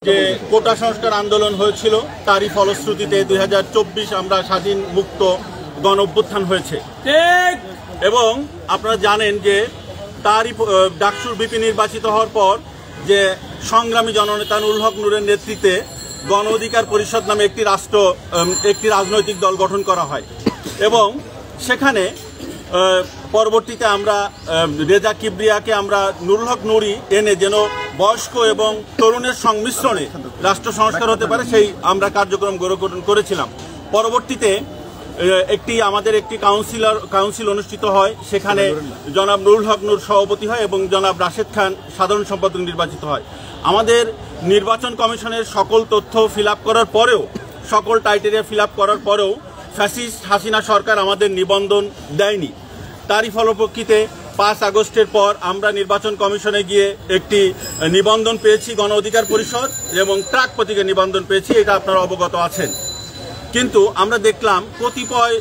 যে কোটা সংস্কার আন্দোলন হয়েছিল তারই ফলশ্রুতিতে 2024 আমরা স্বাধীন মুক্ত গণ অভ্যুত্থান হয়েছে এবং আপনারা জানেন যে তারই ডাকসুর ভিপি নির্বাচিত হওয়ার পর যে সংগ্রামী জননেতা নুরুল হক নূরের নেতৃত্বে গণ অধিকার পরিষদ নামে একটি রাজনৈতিক দল গঠন করা হয় এবং সেখানে পরবর্তীতে আমরা রেজা কিবরিয়াকে আমরা নুরুল হক নূরি এনে যেন বয়স্ক এবং তরুণের সংমিশ্রণে রাষ্ট্র সংস্কার হতে পারে সেই আমরা কার্যক্রম গঠন করেছিলাম। পরবর্তীতে আমাদের একটি কাউন্সিল অনুষ্ঠিত হয়, সেখানে জনাব নুরুল হক নূর সভাপতি হয় এবং জনাব রাশেদ খান সাধারণ সম্পাদক নির্বাচিত হয়। আমাদের নির্বাচন কমিশনের সকল তথ্য ফিল আপ করার পরেও, সকল ক্রাইটেরিয়া ফিল আপ করার পরেও ফ্যাসিস্ট হাসিনা সরকার আমাদের নিবন্ধন দেয়নি। তারই ফলপ্রেক্ষিতে 5 আগস্টের পর আমরা নির্বাচন কমিশনে গিয়ে একটি নিবন্ধন পেয়েছি গণ অধিকার পরিষদ এবং ট্রাক প্রতীকে নিবন্ধন পেয়েছি, এটা আপনারা অবগত আছেন। কিন্তু আমরা দেখলাম কতিপয়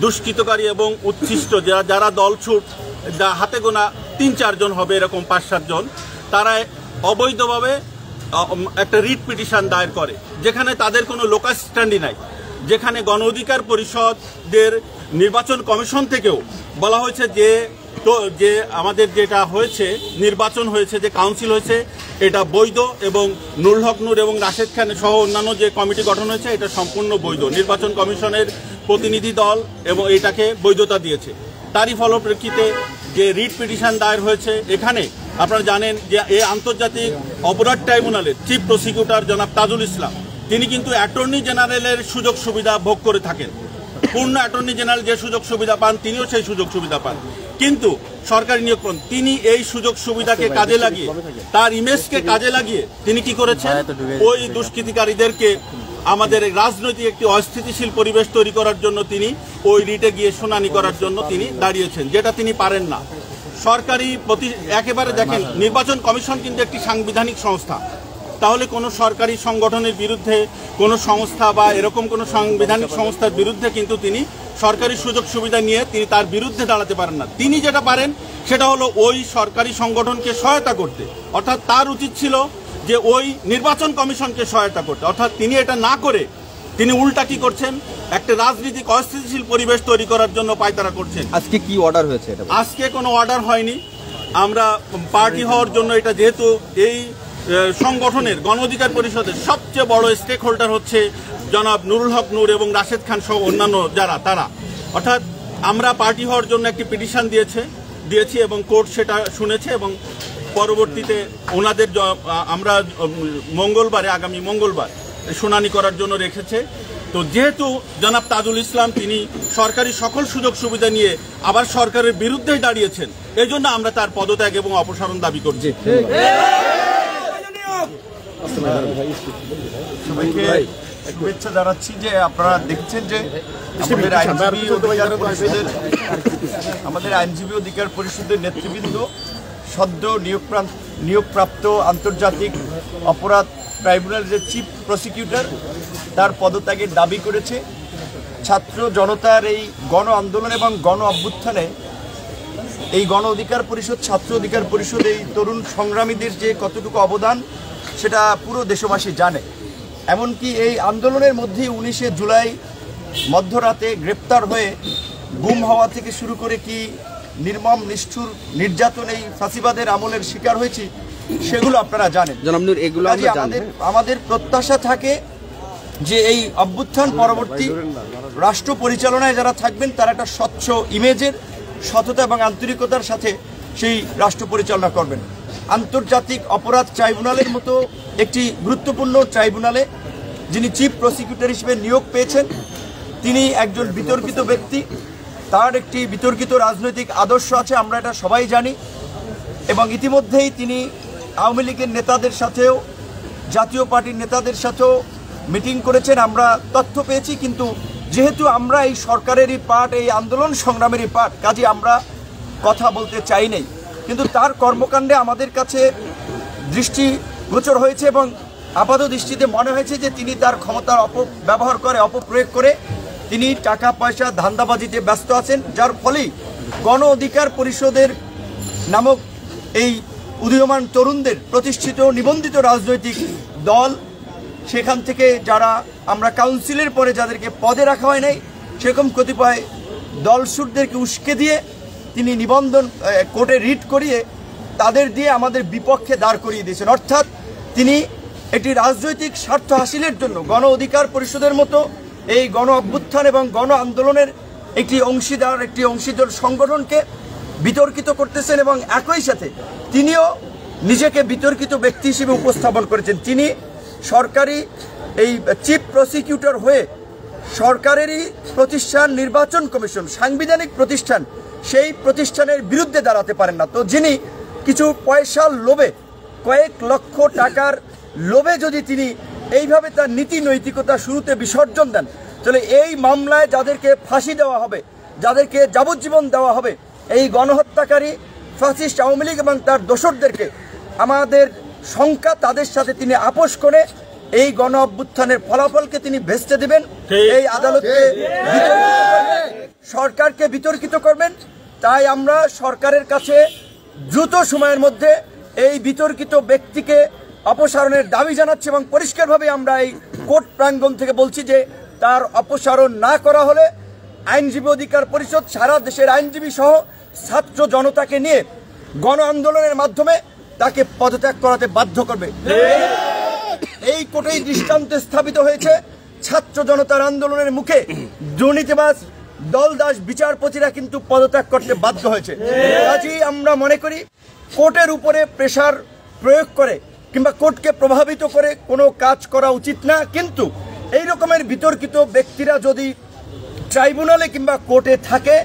দুষ্কৃতকারী এবং উচ্ছিষ্ট যারা দলছুট, হাতে গোনা 3-4 জন হবে, এরকম 5-7 জন, তারা অবৈধভাবে একটা রিট পিটিশন দায়ের করে, যেখানে তাদের কোনো লোকাল স্ট্যান্ডই নাই, যেখানে গণ অধিকার পরিষদের নির্বাচন কমিশন থেকেও বলা হয়েছে যে আমাদের যেটা হয়েছে, নির্বাচন হয়েছে, যে কাউন্সিল হয়েছে, এটা বৈধ এবং নুরুল হক নূর এবং রাশেদ খান সহ অন্যান্য যে কমিটি গঠন হয়েছে এটা সম্পূর্ণ বৈধ। নির্বাচন কমিশনের প্রতিনিধি দল এবং এটাকে বৈধতা দিয়েছে। তারই ফলপ্রেক্ষিতে যে রিট পিটিশন দায়ের হয়েছে, এখানে আপনারা জানেন যে এই আন্তর্জাতিক অপরাধ ট্রাইব্যুনালের চিফ প্রসিকিউটর জনাব তাজুল ইসলাম, তিনি কিন্তু অ্যাটর্নি জেনারেলের সুযোগ সুবিধা ভোগ করে থাকেন। পূর্ণ অ্যাটর্নি জেনারেল যে সুযোগ সুবিধা পান, তিনিও সেই সুযোগ সুবিধা পান, কিন্তু সরকারি নিয়োগ পান। তিনি এই সুযোগ সুবিধাকে কাজে লাগিয়ে, তার ইমেজকে কাজে লাগিয়ে তিনি কি করেছেন, ওই দুষ্কৃতিকারীদেরকে আমাদের রাজনৈতিক একটি অস্থিতিশীল পরিবেশ তৈরি করার জন্য তিনি ওই রিটে গিয়ে শুনানি করার জন্য তিনি দাঁড়িয়েছেন, যেটা তিনি পারেন না। সরকারি একেবারে দেখেন, নির্বাচন কমিশন কিন্তু একটি সাংবিধানিক সংস্থা, তাহলে কোনো সরকারি সংগঠনের বিরুদ্ধে, কোনো সংস্থা বা এরকম কোনো সাংবিধানিক সংস্থার বিরুদ্ধে কিন্তু তিনি সরকারি সুযোগ সুবিধা নিয়ে তিনি তার বিরুদ্ধে দাঁড়াতে পারেন না। তিনি যেটা পারেন সেটা হলো ওই সরকারি সংগঠনকে সহায়তা করতে, অর্থাৎ তার উচিত ছিল যে ওই নির্বাচন কমিশনকে সহায়তা করতে, অর্থাৎ তিনি এটা না করে তিনি উল্টা কি করছেন, একটা রাজনৈতিক অস্থিতিশীল পরিবেশ তৈরি করার জন্য পায়তারা করছেন। আজকে কি অর্ডার হয়েছে? আজকে কোনো অর্ডার হয়নি। আমরা পার্টি হওয়ার জন্য, এটা যেহেতু এই সংগঠনের গণ অধিকার পরিষদের সবচেয়ে বড় স্টেক হোল্ডার হচ্ছে জনাব নুরুল হক নূর এবং রাশেদ খান সহ অন্যান্য তারা, অর্থাৎ আমরা পার্টি হওয়ার জন্য একটি পিটিশন দিয়েছি এবং কোর্ট সেটা শুনেছে এবং পরবর্তীতে ওনাদের আমরা আগামী মঙ্গলবার শুনানি করার জন্য রেখেছে। তো যেহেতু জনাব তাজুল ইসলাম তিনি সরকারি সকল সুযোগ সুবিধা নিয়ে আবার সরকারের বিরুদ্ধেই দাঁড়িয়েছেন, এই জন্য আমরা তার পদত্যাগ এবং অপসারণ দাবি করছি। সবাইকে শুভেচ্ছা জানাচ্ছি যে আপনারা দেখছেন যে আমাদের আইনজীবী অধিকার পরিষদের নেতৃবৃন্দ সদ্য নিয়োগপ্রাপ্ত আন্তর্জাতিক অপরাধ ট্রাইব্যুনাল যে চিফ প্রসিকিউটর, তার পদত্যাগের দাবি করেছে। ছাত্র জনতার এই গণ আন্দোলন এবং গণ অভ্যুত্থানে এই গণ অধিকার পরিষদ, ছাত্র অধিকার পরিষদ, এই তরুণ সংগ্রামীদের যে কতটুকু অবদান সেটা পুরো দেশবাসী জানে। এমনকি এই আন্দোলনের মধ্যেই 19শে জুলাই মধ্যরাতে গ্রেপ্তার হয়ে গুম হওয়া থেকে শুরু করে কি নির্মম নিষ্ঠুর নির্যাতন এই ফাঁসিবাদের আমলের শিকার হয়েছি, সেগুলো আপনারা জানেন। আমাদের প্রত্যাশা থাকে যে এই অভ্যুত্থান পরবর্তী রাষ্ট্র পরিচালনায় যারা থাকবেন তারা একটা স্বচ্ছ ইমেজের, সততা এবং আন্তরিকতার সাথে সেই রাষ্ট্র পরিচালনা করবেন। আন্তর্জাতিক অপরাধ ট্রাইব্যুনালের মতো একটি গুরুত্বপূর্ণ ট্রাইব্যুনালে যিনি চিফ প্রসিকিউটর হিসেবে নিয়োগ পেয়েছেন, তিনি একজন বিতর্কিত ব্যক্তি, তার একটি বিতর্কিত রাজনৈতিক আদর্শ আছে, আমরা এটা সবাই জানি। এবং ইতিমধ্যেই তিনি আওয়ামী লীগের নেতাদের সাথেও, জাতীয় পার্টির নেতাদের সাথেও মিটিং করেছেন, আমরা তথ্য পেয়েছি। কিন্তু যেহেতু আমরা এই সরকারেরই পার্ট, এই আন্দোলন সংগ্রামেরই পার্ট, কাজে আমরা কথা বলতে চাই নাই। কিন্তু তার কর্মকাণ্ডে আমাদের কাছে দৃষ্টিগোচর হয়েছে এবং আপাত দৃষ্টিতে মনে হয়েছে যে তিনি তার ক্ষমতার অপব্যবহার করে, অপপ্রয়োগ করে তিনি টাকা পয়সা ধান্দাবাজিতে ব্যস্ত আছেন, যার ফলেই গণ অধিকার পরিষদের নামক এই উদীয়মান তরুণদের প্রতিষ্ঠিত নিবন্ধিত রাজনৈতিক দল, সেখান থেকে যারা আমরা কাউন্সিলের পরে যাদেরকে পদে রাখা হয় নাই সেরকম কতিপয় দলসুরদেরকে উস্কে দিয়ে তিনি নিবন্ধন কোর্টে রিট করিয়ে তাদের দিয়ে আমাদের বিপক্ষে দাঁড় করিয়ে দিয়েছেন। অর্থাৎ তিনি একটি রাজনৈতিক স্বার্থ হাসিলের জন্য গণ অধিকার পরিষদের মতো এই গণ অভ্যুত্থান এবং গণ আন্দোলনের একটি অংশীদার সংগঠনকে বিতর্কিত করতেছেন এবং একই সাথে তিনিও নিজেকে বিতর্কিত ব্যক্তি হিসেবে উপস্থাপন করেছেন। তিনি সরকারি এই চিফ প্রসিকিউটর হয়ে সরকারেরই প্রতিষ্ঠান নির্বাচন কমিশন সাংবিধানিক প্রতিষ্ঠান, সেই প্রতিষ্ঠানের বিরুদ্ধে দাঁড়াতে পারেন না। তো যিনি কিছু পয়সার লোভে, কয়েক লক্ষ টাকার লোভে যদি তিনি এইভাবে তার নীতি নৈতিকতা শুরুতে বিসর্জন দেন, তাহলে এই মামলায় যাদেরকে ফাঁসি দেওয়া হবে, যাদেরকে যাবজ্জীবন দেওয়া হবে, এই গণহত্যাকারী ফ্যাসিস্ট আওয়ামী লীগ এবং তার দোসরদেরকে আমাদের শঙ্কা তাদের সাথে তিনি আপোষ করে এই গণ অভ্যুত্থানের ফলাফলকে তিনি ভেস্তে দিবেন, এই আদালতকে সরকারকে বিতর্কিত করবেন। তাই আমরা সরকারের কাছে দ্রুত সময়ের মধ্যে এই বিতর্কিত ব্যক্তিকে অপসারণের দাবি জানাচ্ছি এবং পরিষ্কারভাবে আমরা এই কোর্ট প্রাঙ্গণ থেকে বলছি যে তার অপসারণ না করা হলে আইনজীবী অধিকার পরিষদ সারা দেশের আইনজীবী সহ ছাত্র জনতাকে নিয়ে গণ আন্দোলনের মাধ্যমে তাকে পদত্যাগ করাতে বাধ্য করবে। এই কোর্টেই দৃষ্টান্ত স্থাপিত হয়েছে, ছাত্র জনতার আন্দোলনের মুখে দুর্নীতিবাজ দলদাস বিচারপতিরা কিন্তু পদত্যাগ করতে বাধ্য হয়েছে। কাজেই আমরা মনে করি কোর্টের উপরে প্রেসার প্রয়োগ করে কিংবা কোর্টকে প্রভাবিত করে কোনো কাজ করা উচিত না, কিন্তু এই রকমের বিতর্কিত ব্যক্তিরা যদি ট্রাইব্যুনালে কিংবা কোর্টে থাকে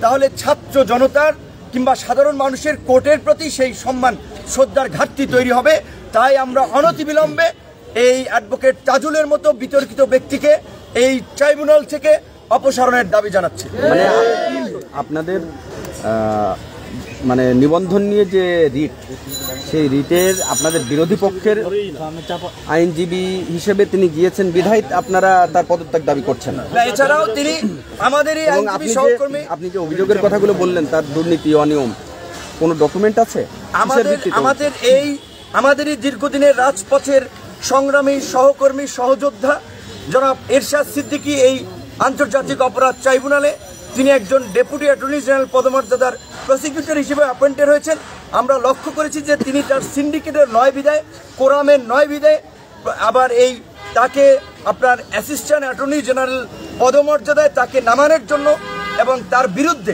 তাহলে ছাত্র জনতার কিংবা সাধারণ মানুষের কোর্টের প্রতি সেই সম্মান শ্রদ্ধার ঘাটতি তৈরি হবে। তাই আমরা অনতিবিলম্বে এই অ্যাডভোকেট তাজুলের মতো বিতর্কিত ব্যক্তিকে এই ট্রাইব্যুনাল থেকে অপসারণের দাবি জানাচ্ছি। মানে আপনাদের মানে নিবন্ধন নিয়ে যে রিট, সেই রিটের আপনাদের বিরোধী পক্ষের আইনজীবী হিসেবে তিনি গিয়েছেন বিধায় আপনারা তার পদত্যাগ দাবি করছেন না। এছাড়াও তিনি আমাদেরই আইনজীবী সহকর্মী। আপনি যে অভিযোগের কথাগুলো বললেন তার দুর্নীতি অনিয়ম কোনো ডকুমেন্ট আছে? আমাদেরই দীর্ঘদিনের রাজপথের সংগ্রামী সহকর্মী সহযোদ্ধা জনাব এরশাদ সিদ্দিকী এই আন্তর্জাতিক অপরাধ ট্রাইব্যুনালে তিনি একজন ডেপুটি অ্যাটর্নি জেনারেল পদমর্যাদার প্রসিকিউটর হিসেবে অ্যাপয়েন্টেড হয়েছেন। আমরা লক্ষ্য করেছি যে তিনি তার সিন্ডিকেটের নয় বিদায়, কোরামের নয় বিদায়, আবার এই তাকে আপনার অ্যাসিস্ট্যান্ট অ্যাটর্নি জেনারেল পদমর্যাদায় তাকে নামানোর জন্য এবং তার বিরুদ্ধে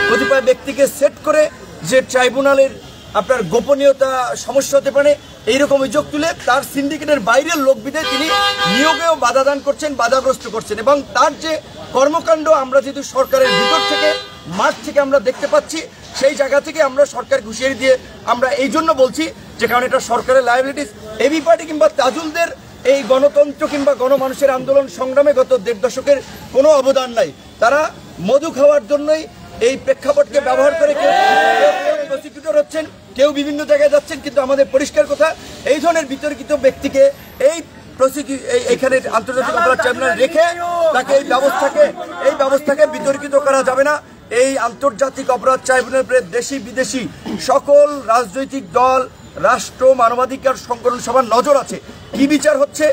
কতিপয় ব্যক্তিকে সেট করে যে ট্রাইব্যুনালের আপনার গোপনীয়তা সমস্যা হতে পারে এইরকম অভিযোগ তুলে তার সিন্ডিকেটের বাইরের লোক বিদায় তিনি নিয়োগেও বাধাদান করছেন, বাধাগ্রস্ত করছেন এবং তার যে কর্মকাণ্ড আমরা যেহেতু সরকারের ভিতর থেকে মাঠ থেকে আমরা দেখতে পাচ্ছি, সেই জায়গা থেকে আমরা সরকার হুঁশিয়ারি দিয়ে আমরা এই জন্য বলছি যে কারণ এটা সরকারের লায়াবিলিটিস। এবি পার্টি কিংবা তাজুলদের এই গণতন্ত্র কিংবা গণমানুষের আন্দোলন সংগ্রামে গত 1.5 দশকের কোনো অবদান নাই। তারা মধু খাওয়ার জন্যই এই প্রেক্ষাপটকে ব্যবহার করে কেউ প্রসিকিউটর হচ্ছেন, কেউ বিভিন্ন জায়গায় যাচ্ছেন, কিন্তু আমাদের পরিষ্কার কথা এই ধরনের বিতর্কিত ব্যক্তিকে এই এখানে আন্তর্জাতিক অপরাধ ট্রাইব্যুনাল রেখে তাকে এই ব্যবস্থাকে বিতর্কিত করা যাবে না। এই আন্তর্জাতিক অপরাধ ট্রাইব্যুনাল দেশি বিদেশি সকল রাজনৈতিক দল, রাষ্ট্র, মানবাধিকার সংগঠন সবার নজর আছে কি বিচার হচ্ছে,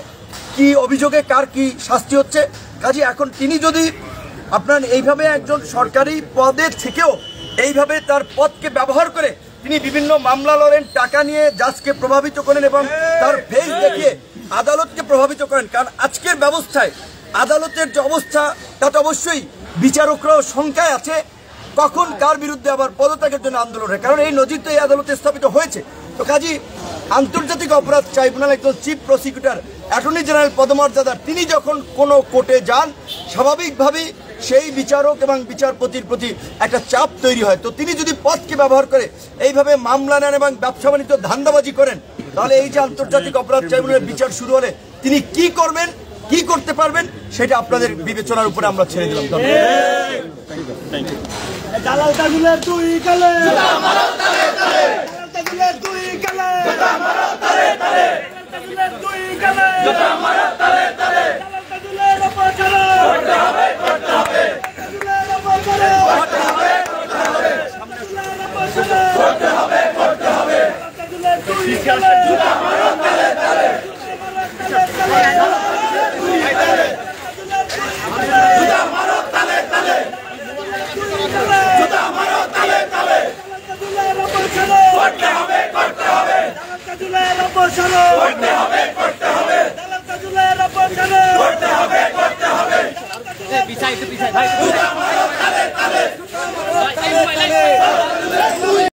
কি অভিযোগে কার কি শাস্তি হচ্ছে। কাজে এখন তিনি যদি আপনার এইভাবে একজন সরকারি পদে থেকেও এইভাবে তার পদকে ব্যবহার করে তিনি বিভিন্ন মামলা লড়েন, টাকা নিয়ে জাজকে প্রভাবিত করেন এবং তার ফেস দেখিয়ে আদালতকে প্রভাবিত করেন, কারণ আজকের ব্যবস্থায় আদালতের যে অবস্থা তাতে অবশ্যই বিচারকরাও শঙ্কায় আছে কখন কার বিরুদ্ধে আবার পদত্যাগের জন্য আন্দোলন হয়, কারণ এই নজির তো এই আদালতে স্থাপিত হয়েছে। তো কাজী আন্তর্জাতিক অপরাধ ট্রাইব্যুনাল একজন চিফ প্রসিকিউটর অ্যাটর্নি জেনারেল পদমর্যাদার তিনি যখন কোনো কোর্টে যান স্বাভাবিকভাবেই সেই বিচারক এবং বিচারপতির প্রতি একটা চাপ তৈরি হয়। তো তিনি যদি পদকে ব্যবহার করে এইভাবে মামলা নেন এবং ব্যবসা বাণিজ্য ধান্দাবাজি করেন, তাহলে এই যে আন্তর্জাতিক অপরাধ ট্রাইব্যুনালের বিচার শুরু হলে তিনি কি করবেন, কি করতে পারবেন সেটা আপনাদের বিবেচনার উপরে আমরা ছেড়ে দিলাম। অপসারণ করতে হবে দালাল কাজুলের অপসারণ করতে হবে পিছাই ভাই